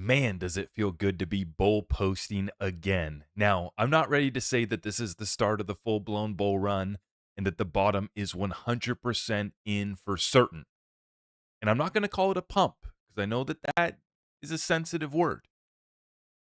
Man, does it feel good to be bull posting again. Now, I'm not ready to say that this is the start of the full blown bull run and that the bottom is 100% in for certain. And I'm not going to call it a pump because I know that that is a sensitive word.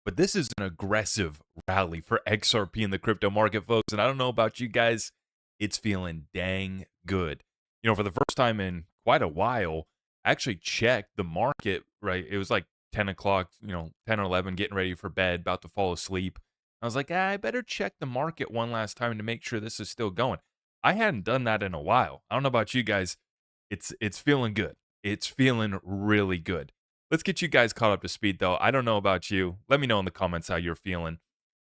But this is an aggressive rally for XRP in the crypto market, folks. And I don't know about you guys, it's feeling dang good. For the first time in quite a while, I actually checked the market, right? It was like 10 o'clock, 10 or 11, getting ready for bed, about to fall asleep. I was like, I better check the market one last time to make sure this is still going. I hadn't done that in a while. I don't know about you guys. It's feeling good. It's feeling really good. Let's get you guys caught up to speed, though. I don't know about you. Let me know in the comments how you're feeling.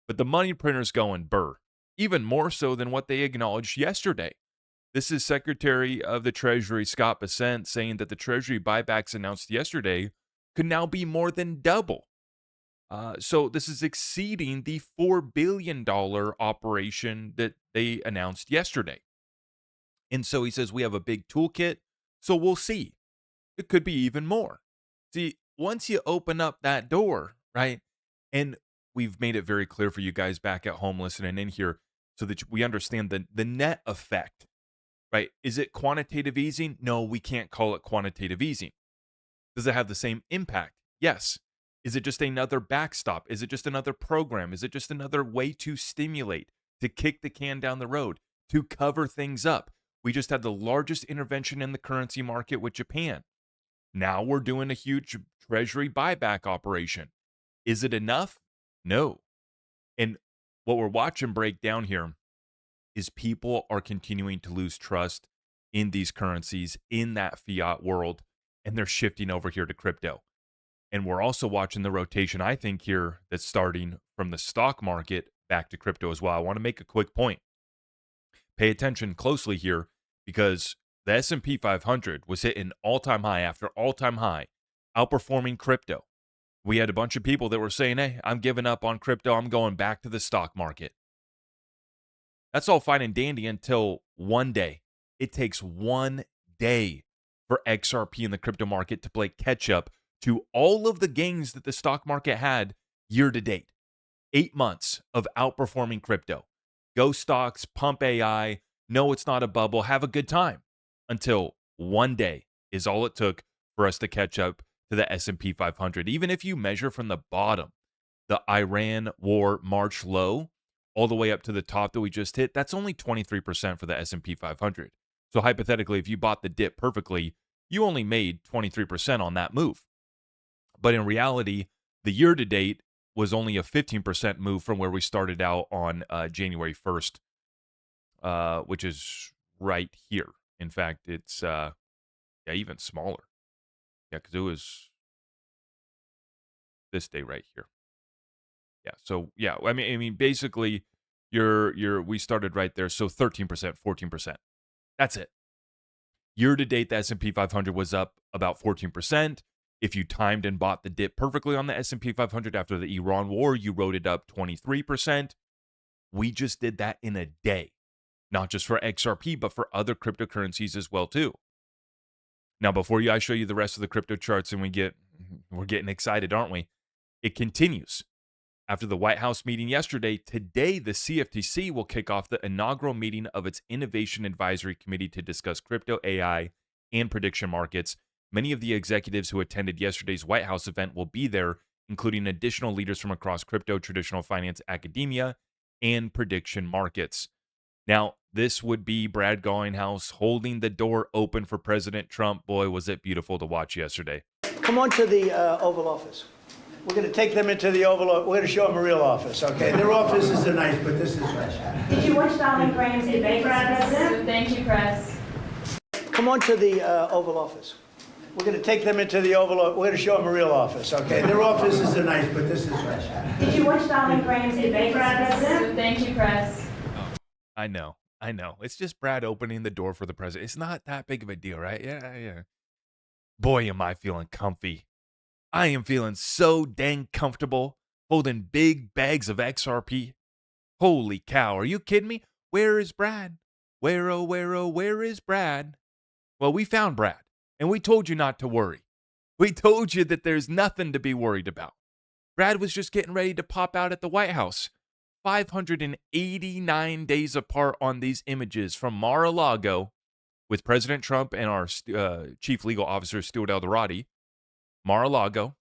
But the money printer's going burr, even more so than what they acknowledged yesterday. This is Secretary of the Treasury Scott Bessent saying that the Treasury buybacks announced yesterday could now be more than double. So this is exceeding the $4 billion operation that they announced yesterday. And so he says we have a big toolkit, so we'll see. It could be even more. See, once you open up that door, right? And we've made it very clear for you guys back at home listening in here so that we understand the net effect, right? Is it quantitative easing? No, we can't call it quantitative easing. Does it have the same impact? Yes. Is it just another backstop? Is it just another program? Is it just another way to stimulate, to kick the can down the road, to cover things up? We just had the largest intervention in the currency market with Japan. Now we're doing a huge Treasury buyback operation. Is it enough? No. And what we're watching break down here is people are continuing to lose trust in these currencies, in that fiat world, and they're shifting over here to crypto. And we're also watching the rotation, I think, here that's starting from the stock market back to crypto as well. I want to make a quick point. Pay attention closely here because the S&P 500 was hitting all-time high after all-time high, outperforming crypto. We had a bunch of people that were saying, hey, I'm giving up on crypto. I'm going back to the stock market. That's all fine and dandy until one day. It takes one day for XRP in the crypto market to play catch up to all of the gains that the stock market had year to date. 8 months of outperforming crypto. Go stocks, pump AI. No, it's not a bubble. Have a good time. Until one day is all it took for us to catch up to the S&P 500. Even if you measure from the bottom, the Iran war March low, all the way up to the top that we just hit, that's only 23% for the S&P 500. So hypothetically, if you bought the dip perfectly, you only made 23% on that move. But in reality, the year to date was only a 15% move from where we started out on January 1st, which is right here. In fact, it's even smaller. Yeah, because it was this day right here. Yeah, so yeah, I mean, basically, we started right there. So 13%, 14%. That's it. Year to date, the S&P 500 was up about 14%. If you timed and bought the dip perfectly on the S&P 500 after the Iran war, you rode it up 23%. We just did that in a day, not just for XRP, but for other cryptocurrencies as well too. Now, before I show you the rest of the crypto charts and we're getting excited, aren't we? It continues. After the White House meeting yesterday, today the CFTC will kick off the inaugural meeting of its Innovation Advisory Committee to discuss crypto, AI, and prediction markets. Many of the executives who attended yesterday's White House event will be there, including additional leaders from across crypto, traditional finance, academia, and prediction markets. Now, this would be Brad Garlinghouse holding the door open for President Trump. Boy, was it beautiful to watch yesterday. Come on to the Oval Office. We're going to take them into the Oval Office. We're going to show them a real office, okay? Their offices are nice, but this is nice. Did you watch Donald Graham's debate, President? Thank you, press. Come on to the Oval Office. We're going to take them into the Oval Office. We're going to show them a real office, okay? Their offices are nice, but this is nice. Did you watch Donald Graham's debate, President? Thank you, press. I know. It's just Brad opening the door for the president. It's not that big of a deal, right? Yeah. Boy, am I feeling comfy. I am feeling so dang comfortable holding big bags of XRP. Holy cow, are you kidding me? Where is Brad? Where is Brad? Well, we found Brad, and we told you not to worry. We told you that there's nothing to be worried about. Brad was just getting ready to pop out at the White House. 589 days apart on these images from Mar-a-Lago with President Trump and our chief legal officer, Stuart Alderati. Mar-a-Lago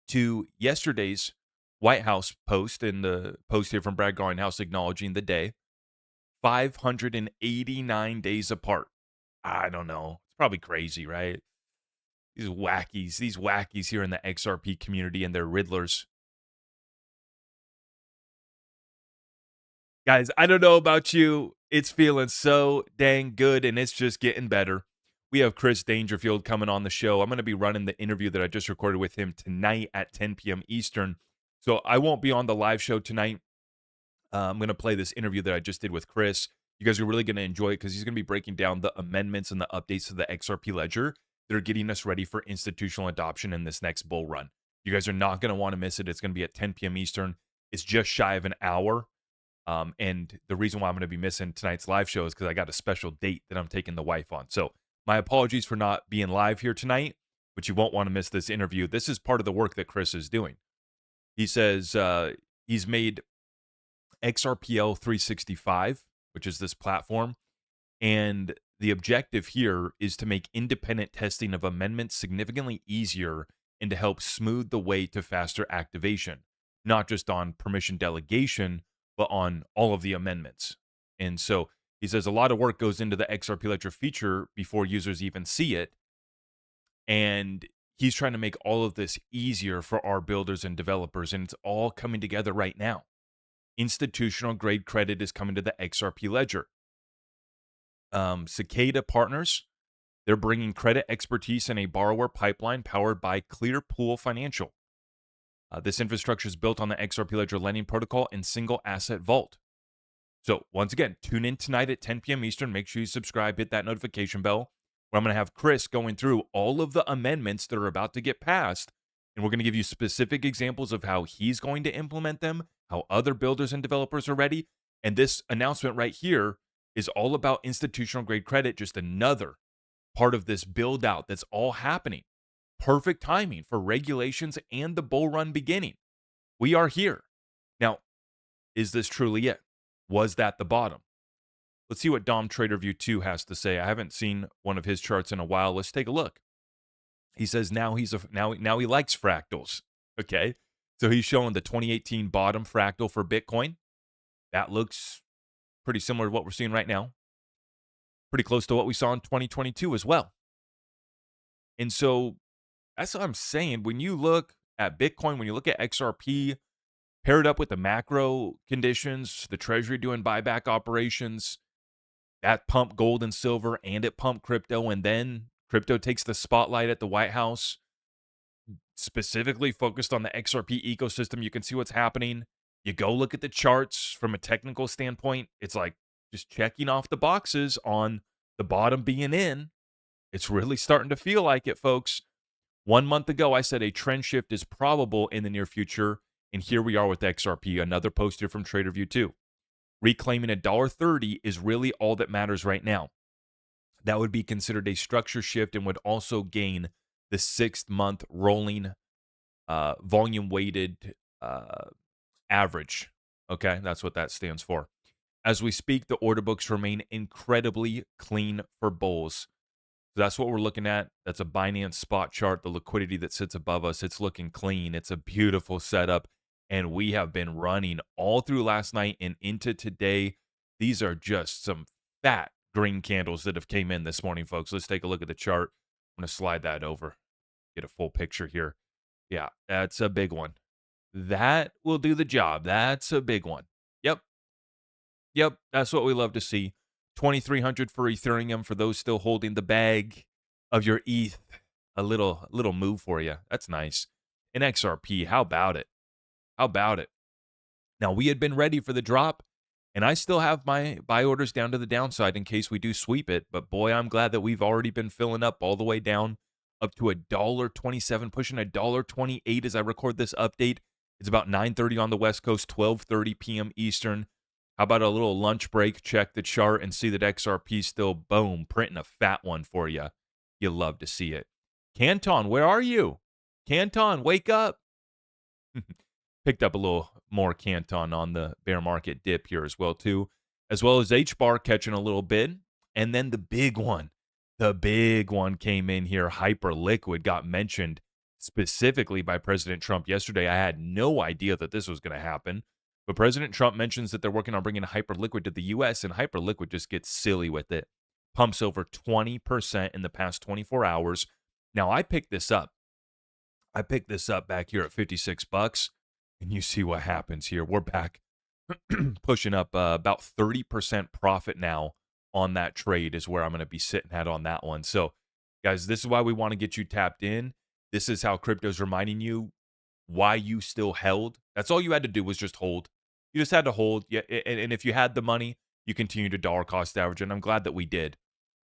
to yesterday's White House post, and the post here from Brad Garlinghouse acknowledging the day. 589 days apart. I don't know. It's probably crazy, right? These wackies here in the XRP community and their riddlers. Guys, I don't know about you. It's feeling so dang good, and it's just getting better. We have Chris Dangerfield coming on the show. I'm going to be running the interview that I just recorded with him tonight at 10 p.m. Eastern. So I won't be on the live show tonight. I'm going to play this interview that I just did with Chris. You guys are really going to enjoy it because he's going to be breaking down the amendments and the updates to the XRP ledger that are getting us ready for institutional adoption in this next bull run. You guys are not going to want to miss it. It's going to be at 10 p.m. Eastern. It's just shy of an hour. And the reason why I'm going to be missing tonight's live show is because I got a special date that I'm taking the wife on. So my apologies for not being live here tonight, but you won't want to miss this interview. This is part of the work that Chris is doing. He says he's made XRPL 365, which is this platform, and the objective here is to make independent testing of amendments significantly easier and to help smooth the way to faster activation, not just on permission delegation, but on all of the amendments. And so he says a lot of work goes into the XRP Ledger feature before users even see it. And he's trying to make all of this easier for our builders and developers. And it's all coming together right now. Institutional grade credit is coming to the XRP Ledger. Cicada Partners, they're bringing credit expertise in a borrower pipeline powered by Clearpool Financial. This infrastructure is built on the XRP Ledger lending protocol and single asset vault. So once again, tune in tonight at 10 p.m. Eastern. Make sure you subscribe, hit that notification bell, where I'm going to have Chris going through all of the amendments that are about to get passed. And we're going to give you specific examples of how he's going to implement them, how other builders and developers are ready. And this announcement right here is all about institutional grade credit, just another part of this build out that's all happening. Perfect timing for regulations and the bull run beginning. We are here. Now, is this truly it? Was that the bottom? Let's see what Dom Trader View 2 has to say. I haven't seen one of his charts in a while. Let's take a look. He says now he likes fractals. Okay. So he's showing the 2018 bottom fractal for Bitcoin. That looks pretty similar to what we're seeing right now. Pretty close to what we saw in 2022 as well. And so that's what I'm saying. When you look at Bitcoin, when you look at XRP, pair it up with the macro conditions, the Treasury doing buyback operations, that pumped gold and silver, and it pumped crypto, and then crypto takes the spotlight at the White House, specifically focused on the XRP ecosystem. You can see what's happening. You go look at the charts from a technical standpoint. It's like just checking off the boxes on the bottom being in. It's really starting to feel like it, folks. 1 month ago, I said a trend shift is probable in the near future, and here we are with XRP. Another post here from Trader View 2. Reclaiming $1.30 is really all that matters right now. That would be considered a structure shift and would also gain the 6-month rolling volume-weighted average. Okay, that's what that stands for. As we speak, the order books remain incredibly clean for bulls. So that's what we're looking at. That's a Binance spot chart, the liquidity that sits above us. It's looking clean. It's a beautiful setup. And we have been running all through last night and into today. These are just some fat green candles that have came in this morning, folks. Let's take a look at the chart. I'm going to slide that over, get a full picture here. Yeah, that's a big one. That will do the job. That's a big one. Yep, that's what we love to see. 2,300 for Ethereum for those still holding the bag of your ETH. A little move for you. That's nice. And XRP, how about it? How about it? Now, we had been ready for the drop, and I still have my buy orders down to the downside in case we do sweep it. But boy, I'm glad that we've already been filling up all the way down up to $1.27, pushing $1.28 as I record this update. It's about 9:30 on the West Coast, 12:30 p.m. Eastern. How about a little lunch break? Check the chart and see that XRP still, boom, printing a fat one for you. You love to see it. Canton, where are you? Canton, wake up. Picked up a little more Canton on the bear market dip here as well, too, as well as HBAR catching a little bit. And then the big one came in here. Hyperliquid got mentioned specifically by President Trump yesterday. I had no idea that this was going to happen. But President Trump mentions that they're working on bringing Hyperliquid to the U.S., and Hyperliquid just gets silly with it. Pumps over 20% in the past 24 hours. Now, I picked this up. Back here at 56 bucks, and you see what happens here. We're back pushing up about 30% profit now on that trade is where I'm going to be sitting at on that one. So, guys, this is why we want to get you tapped in. This is how crypto's reminding you why you still held. That's all you had to do was just hold. You just had to hold. Yeah, and if you had the money, you continue to dollar cost average, and I'm glad that we did.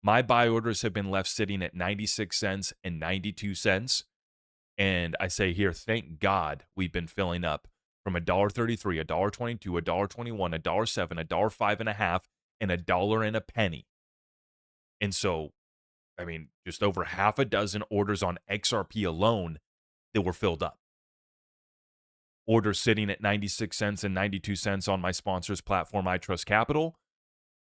My buy orders have been left sitting at 96 cents and 92 cents. And I say here, thank God we've been filling up from $1.33, $1.22, $1.21, $1.07, $1.05.5, and $1.01. And so, I mean, just over half a dozen orders on XRP alone that were filled up. Orders sitting at 96 cents and 92 cents on my sponsor's platform, iTrustCapital.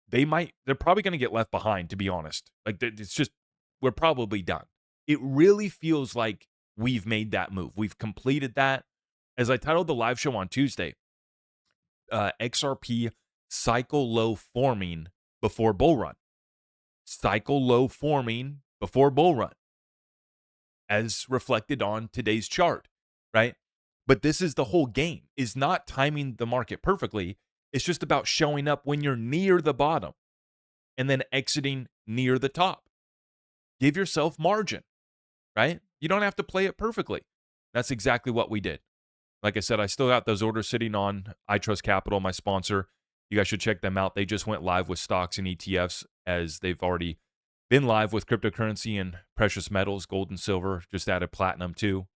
They're probably going to get left behind, to be honest. Like, it's just, we're probably done. It really feels like we've made that move. We've completed that. As I titled the live show on Tuesday, XRP cycle low forming before bull run. Cycle low forming before bull run, as reflected on today's chart, right? But this is the whole game, is not timing the market perfectly. It's just about showing up when you're near the bottom and then exiting near the top. Give yourself margin, right? You don't have to play it perfectly. That's exactly what we did. Like I said, I still got those orders sitting on iTrustCapital, my sponsor. You guys should check them out. They just went live with stocks and ETFs, as they've already been live with cryptocurrency and precious metals, gold and silver. Just added platinum too.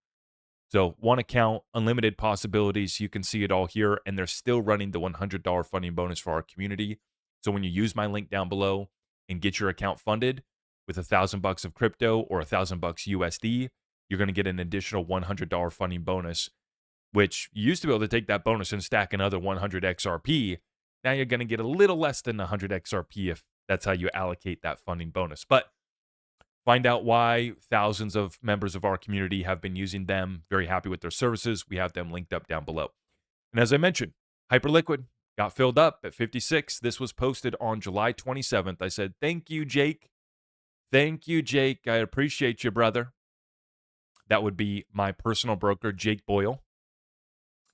So one account, unlimited possibilities. You can see it all here. And they're still running the $100 funding bonus for our community. So when you use my link down below and get your account funded with $1,000 of crypto or $1,000 USD, you're going to get an additional $100 funding bonus, which you used to be able to take that bonus and stack another 100 XRP. Now you're going to get a little less than 100 XRP if that's how you allocate that funding bonus. But find out why thousands of members of our community have been using them. Very happy with their services. We have them linked up down below. And as I mentioned, Hyperliquid got filled up at 56. This was posted on July 27th. I said, thank you, Jake. Thank you, Jake. I appreciate you, brother. That would be my personal broker, Jake Boyle,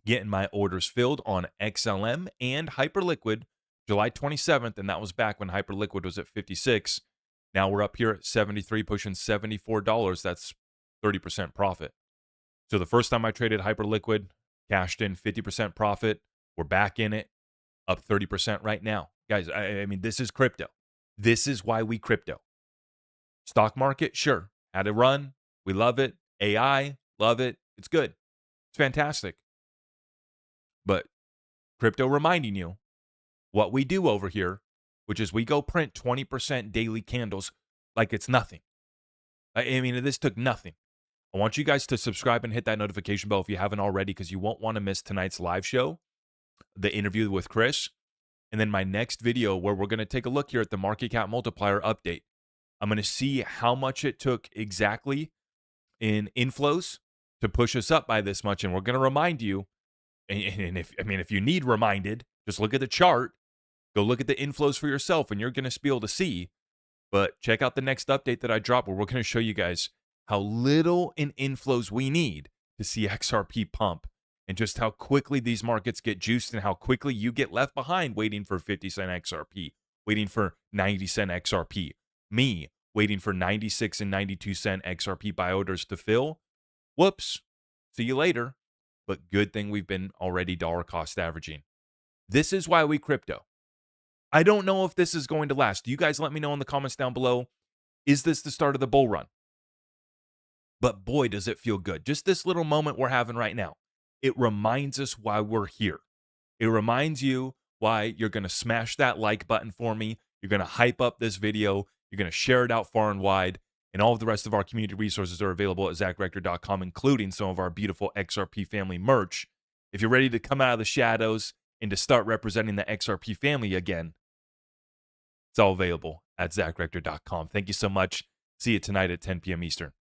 getting my orders filled on XLM and Hyperliquid July 27th, and that was back when Hyperliquid was at 56. Now we're up here at 73, pushing $74. That's 30% profit. So the first time I traded Hyperliquid, cashed in 50% profit. We're back in it, up 30% right now. Guys, I mean, this is crypto. This is why we crypto. Stock market, sure. Had a run. We love it. AI, love it. It's good. It's fantastic. But crypto reminding you what we do over here, which is we go print 20% daily candles like it's nothing. I mean, this took nothing. I want you guys to subscribe and hit that notification bell if you haven't already, because you won't want to miss tonight's live show, the interview with Chris, and then my next video where we're going to take a look here at the market cap multiplier update. I'm going to see how much it took exactly in inflows to push us up by this much, and we're going to remind you. And if you need reminded, just look at the chart. Go look at the inflows for yourself, and you're going to be able to see. But check out the next update that I drop, where we're going to show you guys how little in inflows we need to see XRP pump, and just how quickly these markets get juiced, and how quickly you get left behind waiting for 50-cent XRP, waiting for 90-cent XRP. Me waiting for 96 and 92-cent XRP buy orders to fill. Whoops. See you later. But good thing we've been already dollar cost averaging. This is why we crypto. I don't know if this is going to last. You guys let me know in the comments down below. Is this the start of the bull run? But boy, does it feel good. Just this little moment we're having right now. It reminds us why we're here. It reminds you why you're going to smash that like button for me. You're going to hype up this video. You're going to share it out far and wide. And all of the rest of our community resources are available at zachrector.com, including some of our beautiful XRP family merch. If you're ready to come out of the shadows and to start representing the XRP family again, it's all available at zachrector.com. Thank you so much. See you tonight at 10 p.m. Eastern.